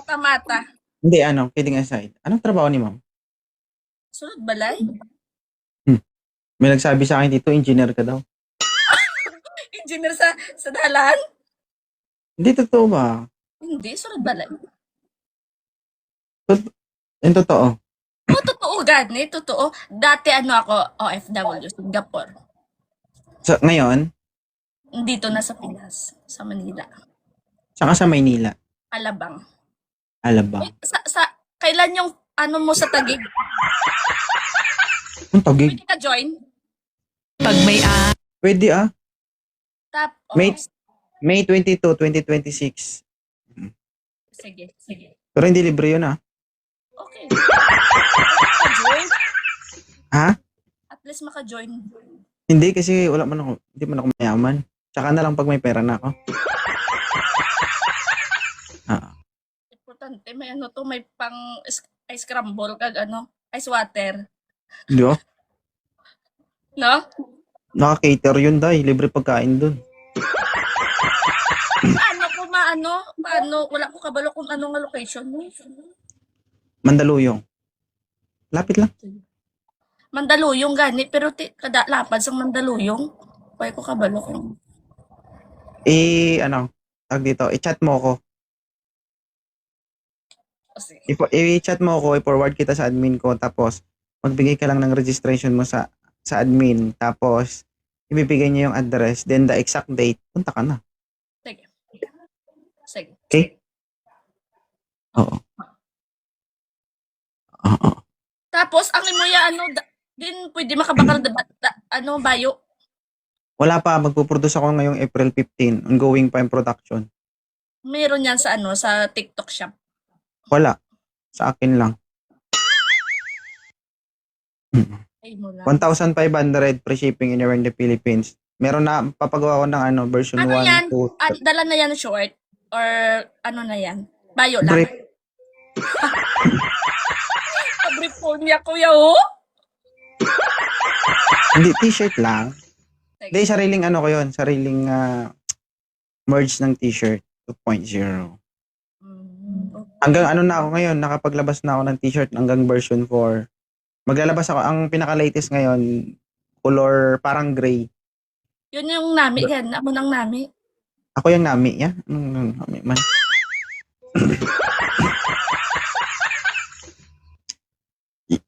Mata-mata. Hindi, kidding aside. Anong trabaho ni ma'am? Sunod balay? May nagsabi sa akin dito, engineer ka daw. Engineer sa dalan? Hindi, totoo ba? Hindi, sunod balay. Yung totoo. Oo, totoo gani, totoo. Dati ako, OFW, Singapore. So, ngayon, Dito na sa Pinas, sa Manila. saan ka sa Maynila? Alabang. Alabang. Kailan yung mo sa Taguig? Ang tagig. Pwede ka join? Pag may Pwede Oh, May 22, 2026. sige. Pero hindi libre yun Okay. Maka-join? Ha? At least maka-join. Hindi kasi hindi man ako mayaman. Tsaka na lang pag may pera na ako. Importante, may pang ice crumble kag ice water. Hindi No? Naka-cater yun libre pagkain dun. Paano? Wala ko kabalo kung anong location. Mandaluyong. Lapit lang. Mandaluyong gani, pero kada lapad sa Mandaluyong. Pwede ko kabalo kung. Tag dito, i-chat mo ako. Sige. I-chat mo ako, i-forward kita sa admin ko, tapos magbigay ka lang ng registration mo sa admin, tapos ibibigay niyo yung address, then the exact date, punta ka na. Sige. Okay? Oo. Tapos, ang imoya, din pwede makabakal bayo. Wala pa, magpuproduce ako ngayong April 15, ongoing pa yung production. Meron yan sa TikTok shop. Wala. Sa akin lang. Ay mo lang. 1,500 free shipping anywhere in the Philippines. Meron na, papagawa ko ng version 1, yan? 2. Dala na yan short? Or na yan? Bayo lang? Brief. Brief po niya, kuya, Hindi, t-shirt lang. Hindi, sariling ko yun. Sariling merge ng t-shirt 2.0. Hanggang na ako ngayon, nakapaglabas na ako ng t-shirt hanggang version 4. Maglalabas ako, ang pinaka-latest ngayon, color parang gray. Yun yung nami, yan. Ako nang nami. Ako yung nami, ya? Nami man.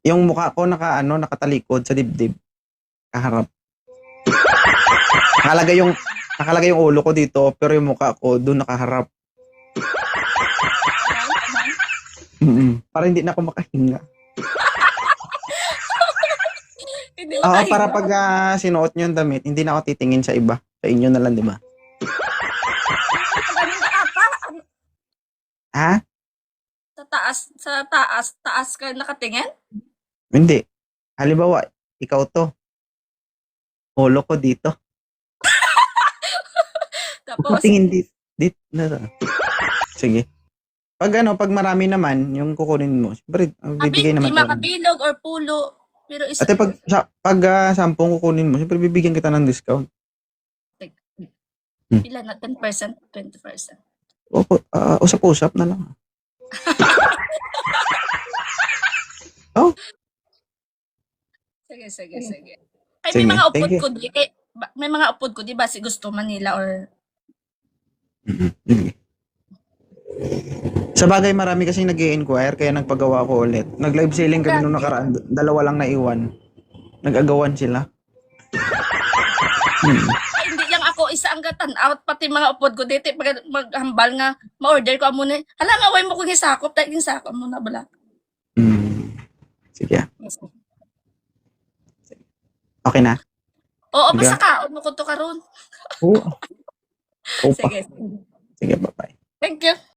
Yung mukha ko nakatalikod sa dibdib. Kaharap. Nakalagay yung ulo ko dito, pero yung mukha ko doon nakaharap. Para hindi na ako makahinga. Oo, para pag sinuot nyo yung damit, hindi na ako titingin sa iba. Sa inyo na lang, di ba? Ha? Sa taas ka nakatingin? Hindi. Halimbawa, ikaw to. Ulo ko dito. Tapos, tingin dito na. Sige. Pag marami naman, yung kukunin mo, siyempre, bibigay naman. Di makabilog or pulo. Pero Ate, pag 10 kukunin mo, siyempre bibigyan kita ng discount. Pila na? 10%? 20%? Usap-usap na lang. Oh. Sige. Ay, Sige, may mga upod thank you. ko di. May mga upod ko di ba si gusto Manila or Sa bagay, marami kasing nag-i-inquire, kaya nagpagawa ko ulit. Nag-live selling kami nung nakaraan. 2 lang naiwan. Nag-agawan sila. ay, hindi lang ako isa ang gatan-out pati mga upod ko dito maghambal nga ma-order ko muna. Hala nga way mo kung hisakop tayo hisakop mo na bala. Sige. Okay na? Oo, basta kaon mo ko to karon. Oo. Sige. Sige, bye-bye. Thank you.